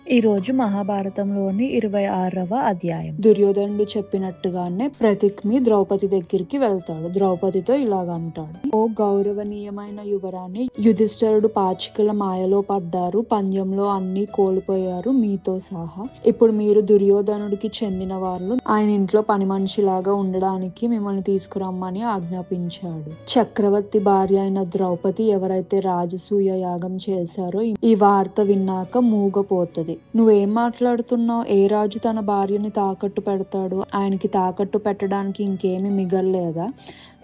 ఈ రోజు మహాభారతంలోని 26వ అధ్యాయం. దుర్యోధనుడు చెప్పినట్టుగానే ప్రతిజ్ఞి ద్రౌపది దగ్గరికి వెళ్తాడు. ద్రౌపదితో ఇలాగ అంటాడు: ఓ గౌరవనీయమైన యువరాణి, యుధిష్ఠిరుడు పాచికల మాయలో పడ్డారు. పందెంలో అన్ని కోల్పోయారు, మీతో సహా. ఇప్పుడు మీరు దుర్యోధనుడికి చెందిన వాళ్ళు. ఆయన ఇంట్లో పని మనిషిలాగా ఉండడానికి మిమ్మల్ని తీసుకురమ్మని ఆజ్ఞాపించాడు. చక్రవర్తి భార్య అయిన ద్రౌపది ఎవరైతే రాజసూయ యాగం చేశారో ఈ వార్త విన్నాక మూగపోతది. నువ్వేం మాట్లాడుతున్నావు? ఏ రాజు తన భార్యని తాకట్టు పెడతాడు? ఆయనకి తాకట్టు పెట్టడానికి ఇంకేమీ మిగల్లేదా?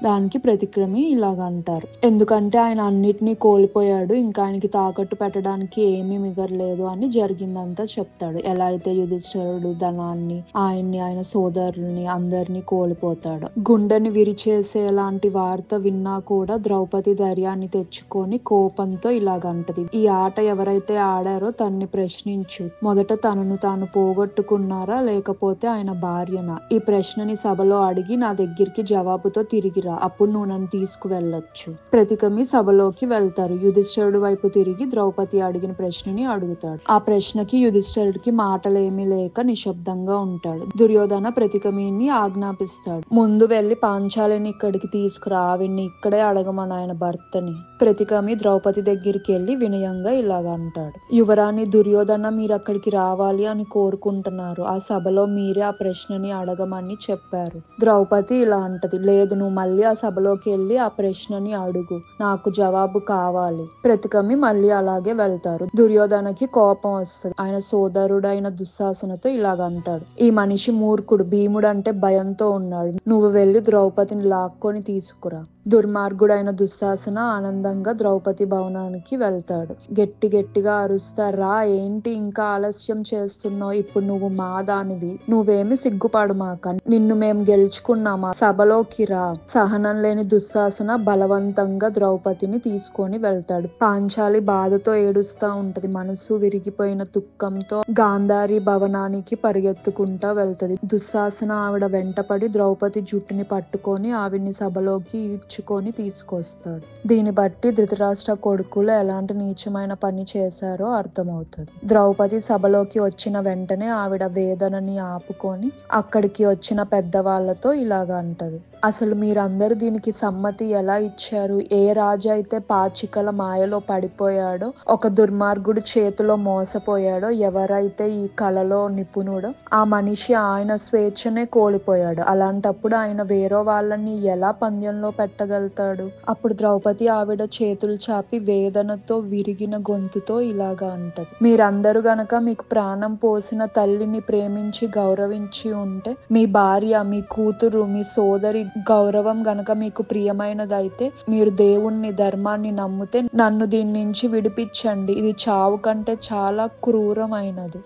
దానికి ప్రతిక్రమి ఇలాగ అంటారు: ఎందుకంటే ఆయన అన్నిటినీ కోల్పోయాడు, ఇంకా ఆయనకి తాకట్టు పెట్టడానికి ఏమీ మిగలలేదు అని జరిగిందంతా చెప్తాడు. ఎలా అయితే యుధిష్ఠిరుడు ధనాన్ని, ఆయన్ని, ఆయన సోదరుల్ని అందరినీ కోల్పోతాడు. గుండెని విరిచేసేలాంటి వార్త విన్నా కూడా ద్రౌపది ధైర్యాన్ని తెచ్చుకొని కోపంతో ఇలాగంటది: ఈ ఆట ఎవరైతే ఆడారో తన్ని ప్రశ్నించు. మొదట తనను తాను పోగొట్టుకున్నారా, లేకపోతే ఆయన భార్యనా? ఈ ప్రశ్నని సభలో అడిగి నా దగ్గరికి జవాబుతో తిరిగి అప్పుడు నువ్వు నన్ను తీసుకువెళ్ళొచ్చు. ప్రతికమి సభలోకి వెళ్తారు. యుధిష్ఠిరుడు వైపు తిరిగి ద్రౌపది అడిగిన ప్రశ్నని అడుగుతాడు. ఆ ప్రశ్నకి యుధిష్ఠిరుడికి మాటలేమీ లేక నిశ్శబ్దంగా ఉంటాడు. దుర్యోధన ప్రతికమిని ఆజ్ఞాపిస్తాడు: ముందు వెళ్లి పాంచాలిని ఇక్కడికి తీసుకురా, ఆవిడ్ని ఇక్కడే అడగమని ఆయన భర్తని. ప్రతికమి ద్రౌపది దగ్గరికి వెళ్లి వినయంగా ఇలాగ అంటాడు: యువరాణి దుర్యోధన, మీరు అక్కడికి రావాలి అని కోరుకుంటున్నారు. ఆ సభలో మీరే ఆ ప్రశ్నని అడగమని చెప్పారు. ద్రౌపది ఇలా అంటది: లేదు, నువ్వు మళ్ళీ ఆ సభలోకి వెళ్ళి ఆ ప్రశ్నని అడుగు, నాకు జవాబు కావాలి. ప్రతికమి మళ్ళీ అలాగే వెళ్తారు. దుర్యోధనకి కోపం వస్తుంది. ఆయన సోదరుడైన దుశ్శాసనతో ఇలాగ అంటాడు: ఈ మనిషి మూర్ఖుడు, భీముడు అంటే భయంతో ఉన్నాడు. నువ్వు వెళ్ళి ద్రౌపదిని లాక్కొని తీసుకురా. దుర్మార్గుడైన దుశ్శాసన ఆనందంగా ద్రౌపది భవనానికి వెళ్తాడు. గట్టిగా అరుస్తారా: ఏంటి ఇంకా ఆలస్యం చేస్తున్నావు? ఇప్పుడు నువ్వు మా దానివి, నువ్వేమి సిగ్గుపడు మాక, నిన్ను మేము గెలుచుకున్నామా, సభలోకి రా. సహనం లేని దుశ్శాసన బలవంతంగా ద్రౌపదిని తీసుకొని వెళ్తాడు. పాంచాలి బాధతో ఏడుస్తా ఉంటది. మనసు విరిగిపోయిన దుఃఖంతో గాంధారి భవనానికి పరిగెత్తుకుంటా వెళ్తది. దుశ్శాసన ఆవిడ వెంటపడి ద్రౌపది జుట్టుని పట్టుకొని ఆవిడ్ని సభలోకి ఈడ్చుకొని తీసుకొస్తాడు. దీన్ని బట్టి ధృతరాష్ట్ర కొడుకులు ఎలాంటి నీచమైన పని చేశారో అర్థమవుతుంది. ద్రౌపది సభలోకి వచ్చిన వెంటనే ఆవిడ వేదనని ఆపుకొని అక్కడికి వచ్చిన పెద్దవాళ్లతో ఇలాగ అంటది: అసలు మీరందరూ దీనికి సమ్మతి ఎలా ఇచ్చారు? ఏ రాజు అయితే పాచికల మాయలో పడిపోయాడో, ఒక దుర్మార్గుడు చేతిలో మోసపోయాడో, ఎవరైతే ఈ కళలో నిపుణుడో ఆ మనిషి ఆయన స్వేచ్ఛనే కోల్పోయాడు. అలాంటప్పుడు ఆయన వేరే వాళ్ళని ఎలా పందెంలో పెట్టగలుగుతాడు? అప్పుడు ద్రౌపది ఆవిడ చేతులు చాపి వేదనతో విరిగిన గొంతుతో ఇలాగా అంటది: మీరందరూ గనక మీకు ప్రాణం పోసిన తల్లిని ప్రేమించి గౌరవించి ఉంటే, మీ భార్య, మీ కూతురు, మీ సోదరి గౌరవం గనక మీకు ప్రియమైనదైతే, మీరు దేవుణ్ణి, ధర్మాన్ని నమ్మితే నన్ను దీని నుంచి విడిపించండి. ఇది చావు కంటే చాలా క్రూరమైనది.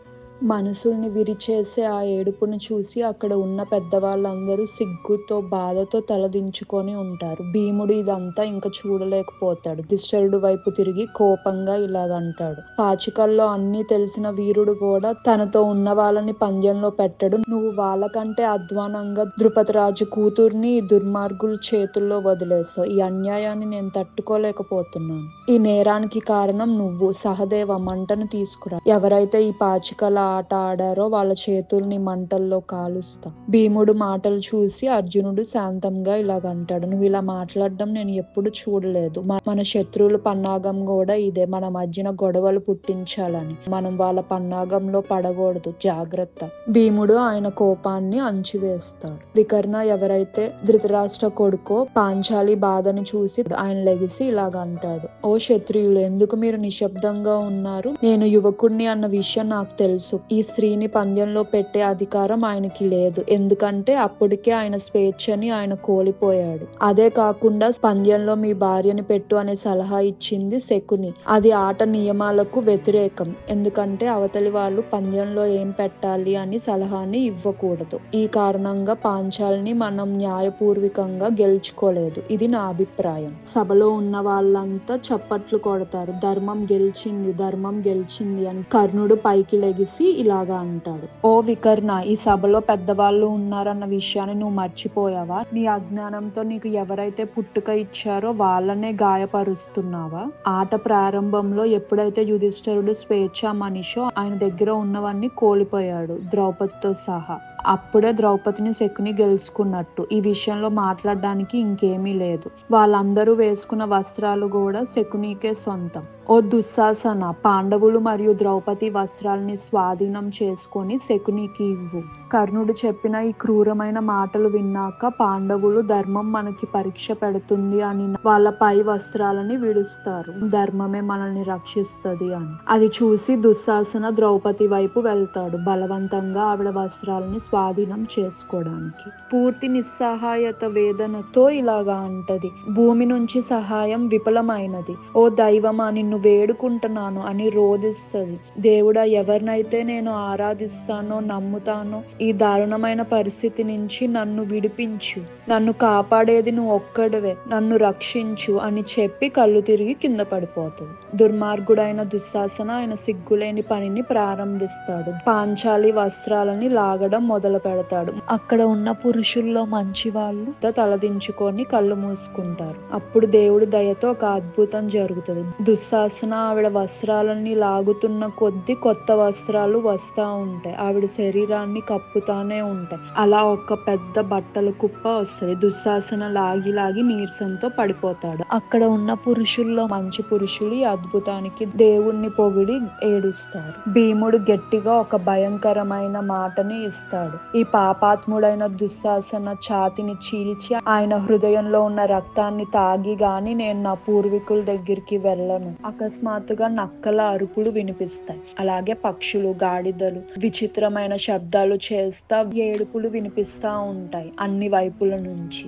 మనసుల్ని విరిచేసే ఆ ఏడుపును చూసి అక్కడ ఉన్న పెద్దవాళ్ళందరూ సిగ్గుతో, బాధతో తలదించుకొని ఉంటారు. భీముడు ఇదంతా ఇంకా చూడలేకపోతాడు. యుధిష్ఠిరుడు వైపు తిరిగి కోపంగా ఇలాగంటాడు: పాచికల్లో అన్నీ తెలిసిన వీరుడు కూడా తనతో ఉన్న వాళ్ళని పందెంలో పెట్టడు. నువ్వు వాళ్ళకంటే అధ్వానంగా ద్రుపదరాజు కూతుర్ని ఈ దుర్మార్గుల చేతుల్లో వదిలేస్తావు. ఈ అన్యాయాన్ని నేను తట్టుకోలేకపోతున్నాను. ఈ నేరానికి కారణం నువ్వు. సహదేవ, మంటను తీసుకురా. ఎవరైతే ఈ పాచికల ఆట ఆడారో వాళ్ళ చేతుల్ని మంటల్లో కాలుస్తా. భీముడు మాటలు చూసి అర్జునుడు శాంతంగా ఇలాగంటాడు: నువ్వు ఇలా మాట్లాడడం నేను ఎప్పుడు చూడలేదు. మన శత్రువుల పన్నాగం కూడా ఇదే, మన మధ్యన గొడవలు పుట్టించాలని. మనం వాళ్ళ పన్నాగంలో పడకూడదు, జాగ్రత్త. భీముడు ఆయన కోపాన్ని అణిచివేస్తాడు. వికర్ణ ఎవరైతే ధృతరాష్ట్ర కొడుకో పాంచాలి బాధను చూసి ఆయన లెగిసి ఇలాగంటాడు: ఓ క్షత్రియులు, ఎందుకు మీరు నిశ్శబ్దంగా ఉన్నారు? నేను యువకుడిని అన్న విషయం నాకు తెలుసు. ఈ స్త్రీని పందెంలో పెట్టే అధికారం ఆయనకి లేదు, ఎందుకంటే అప్పటికే ఆయన స్వేచ్ఛని ఆయన కోల్పోయాడు. అదే కాకుండా పందెంలో మీ భార్యని పెట్టు అనే సలహా ఇచ్చింది శకుని. అది ఆట నియమాలకు వ్యతిరేకం, ఎందుకంటే అవతలి వాళ్ళు పందెంలో ఏం పెట్టాలి అని సలహాని ఇవ్వకూడదు. ఈ కారణంగా పాంచాలిని మనం న్యాయపూర్వకంగా గెలుచుకోలేదు. ఇది నా అభిప్రాయం. సభలో ఉన్న వాళ్ళంతా చప్పట్లు కొడతారు. ధర్మం గెలిచింది, ధర్మం గెలిచింది అని. కర్ణుడు పైకి లెగిసి చూసి ఇలాగా అంటాడు, ఓ వికర్ణ, ఈ సభలో పెద్దవాళ్ళు ఉన్నారన్న విషయాన్ని నువ్వు మర్చిపోయావా? నీ అజ్ఞానంతో నీకు ఎవరైతే పుట్టుక ఇచ్చారో వాళ్ళనే గాయపరుస్తున్నావా? ఆట ప్రారంభంలో ఎప్పుడైతే యుధిష్ఠిరుడు స్వేచ్ఛ మనిషో ఆయన దగ్గర ఉన్నవన్నీ కోల్పోయాడు, ద్రౌపదితో సహా. అప్పుడే ద్రౌపదిని శకుని గెలుచుకున్నట్టు. ఈ విషయంలో మాట్లాడడానికి ఇంకేమీ లేదు. వాళ్ళందరూ వేసుకున్న వస్త్రాలు కూడా శకునికే సొంతం. ఓ దుశ్శాసన, పాండవులు మరియు ద్రౌపది వస్త్రాలని స్వాధీనం చేసుకొని శకునికి ఇవ్వు. కర్ణుడు చెప్పిన ఈ క్రూరమైన మాటలు విన్నాక పాండవులు ధర్మం మనకి పరీక్ష పెడుతుంది అని వాళ్ళ పై వస్త్రాలని విడుస్తారు, ధర్మమే మనల్ని రక్షిస్తుంది అని. అది చూసి దుశ్శాసన ద్రౌపది వైపు వెళ్తాడు, బలవంతంగా ఆవిడ వస్త్రాలని స్వాధీనం చేసుకోవడానికి. పూర్తి నిస్సహాయత వేదనతో ఇలాగా అంటది, భూమి నుంచి సహాయం విఫలమైనది, ఓ దైవమా నిన్ను వేడుకుంటున్నాను అని రోధిస్తుంది. దేవుడా, ఎవరినైతే నేను ఆరాధిస్తానో నమ్ముతానో ఈ దారుణమైన పరిస్థితి నుంచి నన్ను విడిపించు, నన్ను కాపాడేది నువ్వు ఒక్కడివే, నన్ను రక్షించు అని చెప్పి కళ్ళు తిరిగి కింద పడిపోతుంది. దుర్మార్గుడైన దుశ్శాసన ఆయన సిగ్గులేని పనిని ప్రారంభిస్తాడు. పాంచాలి వస్త్రాలని లాగడం మొదలు పెడతాడు. అక్కడ ఉన్న పురుషుల్లో మంచి వాళ్ళు తలదించుకొని కళ్ళు మూసుకుంటారు. అప్పుడు దేవుడి దయతో ఒక అద్భుతం జరుగుతుంది. దుశ్శాసన ఆవిడ వస్త్రాలని లాగుతున్న కొద్ది కొత్త వస్త్రాలు వస్తా ఉంటాయి, ఆవిడ శరీరాన్ని కప్పుతానే ఉంటాయి. అలా ఒక పెద్ద బట్టల కుప్ప వస్తుంది. దుశ్శాసన లాగి లాగి నీరసంతో పడిపోతాడు. అక్కడ ఉన్న పురుషుల్లో మంచి పురుషులు ఈ అద్భుతానికి దేవుణ్ణి పొగిడి ఏడుస్తారు. భీముడు గట్టిగా ఒక భయంకరమైన మాటని ఇస్తాడు. ఈ పాపాత్ముడైన దుశ్శాసన ఛాతిని చీల్చి ఆయన హృదయంలో ఉన్న రక్తాన్ని తాగి గాని నేను నా పూర్వీకుల దగ్గరికి వెళ్ళను. అకస్మాత్తుగా నక్కల అరుపులు వినిపిస్తాయి. అలాగే పక్షులు, గాడిదలు విచిత్రమైన శబ్దాలు చేస్తా ఏడుపులు వినిపిస్తా ఉంటాయి అన్ని వైపుల నుంచి.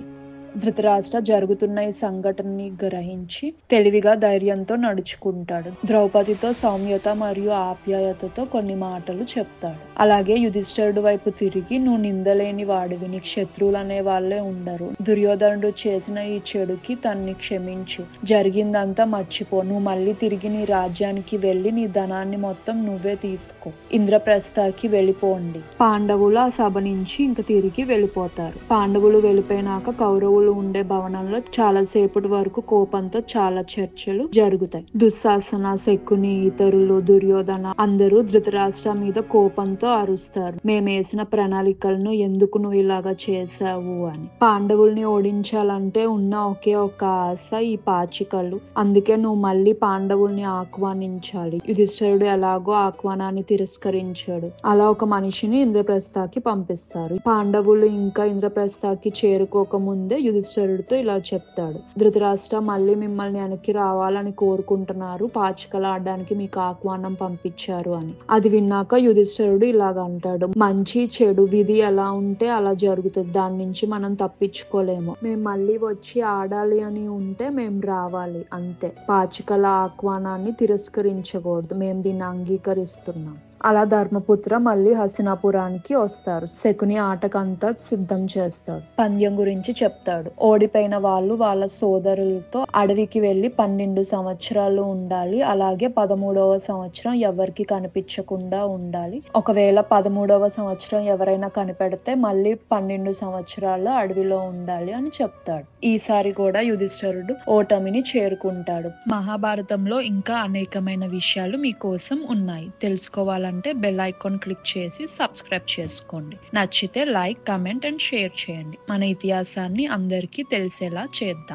ధృతరాష్ట్ర జరుగుతున్న ఈ సంఘటనని గ్రహించి తెలివిగా ధైర్యంతో నడుచుకుంటాడు. ద్రౌపదితో సౌమ్యత మరియు ఆప్యాయతతో కొన్ని మాటలు చెప్తాడు. అలాగే యుధిష్ఠిరుడు వైపు తిరిగి, నువ్వు నిందలేని వాడివి, నీకు శత్రువులు అనే వాళ్ళే ఉండరు. దుర్యోధనుడు చేసిన ఈ చెడుకి తన్ని క్షమించు, జరిగిందంతా మర్చిపో, నువ్వు మళ్ళీ తిరిగి నీ రాజ్యానికి వెళ్ళి నీ ధనాన్ని మొత్తం నువ్వే తీసుకో, ఇంద్రప్రస్థకి వెళ్ళిపోండి. పాండవులు ఆ సభ నుంచి ఇంక తిరిగి వెళ్ళిపోతారు. పాండవులు వెళ్ళిపోయినాక కౌరవులు ఉండే భవనంలో చాలా సేపటి వరకు కోపంతో చాలా చర్చలు జరుగుతాయి. దుశ్శాసన, శకుని, ఇతరులు, దుర్యోధన అందరూ ధృతరాష్ట్ర మీద కోపంతో అరుస్తారు. మేమేసిన ప్రణాళికలను ఎందుకు నువ్వు ఇలాగా చేసావు అని. పాండవుల్ని ఓడించాలంటే ఉన్న ఒకే ఒక ఆశ ఈ పాచికలు, అందుకే నువ్వు మళ్ళీ పాండవుల్ని ఆహ్వానించాలి. యుధిష్ఠిరుడు ఎలాగో ఆహ్వానాన్ని తిరస్కరించాడు. అలా ఒక మనిషిని ఇంద్రప్రస్థకి పంపిస్తారు. పాండవులు ఇంకా ఇంద్రప్రస్థకి చేరుకోక ముందే యుధిష్ఠిరుడితో ఇలా చెప్తాడు, ధృతరాష్ట్ర మళ్ళీ మిమ్మల్ని వెనక్కి రావాలని కోరుకుంటున్నారు, పాచికలు ఆడడానికి మీకు ఆహ్వానం పంపించారు అని. అది విన్నాక యుధిష్ఠిరుడు ఇలాగ అంటాడు, మంచి చెడు విధి ఎలా ఉంటే అలా జరుగుతుంది, దాని నుంచి మనం తప్పించుకోలేము. మేము మళ్ళీ వచ్చి ఆడాలి అని ఉంటే మేము రావాలి అంతే, పాచికల ఆహ్వానాన్ని తిరస్కరించకూడదు, మేము దీన్ని అంగీకరిస్తున్నాం. అలా ధర్మపుత్ర మళ్ళీ హస్తినాపురానికి వస్తారు. శకుని ఆటకంతా సిద్ధం చేస్తాడు. పంద్యం గురించి చెప్తాడు. ఓడిపోయిన వాళ్ళు వాళ్ళ సోదరులతో అడవికి వెళ్లి 12 సంవత్సరాలు ఉండాలి. అలాగే 13వ సంవత్సరం ఎవరికి కనిపించకుండా ఉండాలి. ఒకవేళ 13వ సంవత్సరం ఎవరైనా కనిపెడితే మళ్ళీ 12 సంవత్సరాలు అడవిలో ఉండాలి అని చెప్తాడు. ఈసారి కూడా యుధిష్ఠిరుడు ఓటమిని చేరుకుంటాడు. మహాభారతంలో ఇంకా అనేకమైన విషయాలు మీకోసం ఉన్నాయి. తెలుసుకోవాలంటే బెల్ ఐకాన్ క్లిక్ చేసి సబ్స్క్రైబ్ చేసుకోండి. నచ్చితే లైక్, కమెంట్ అండ్ షేర్ చేయండి. మన ఇతిహాసాన్ని అందరికీ తెలిసేలా చేద్దాం.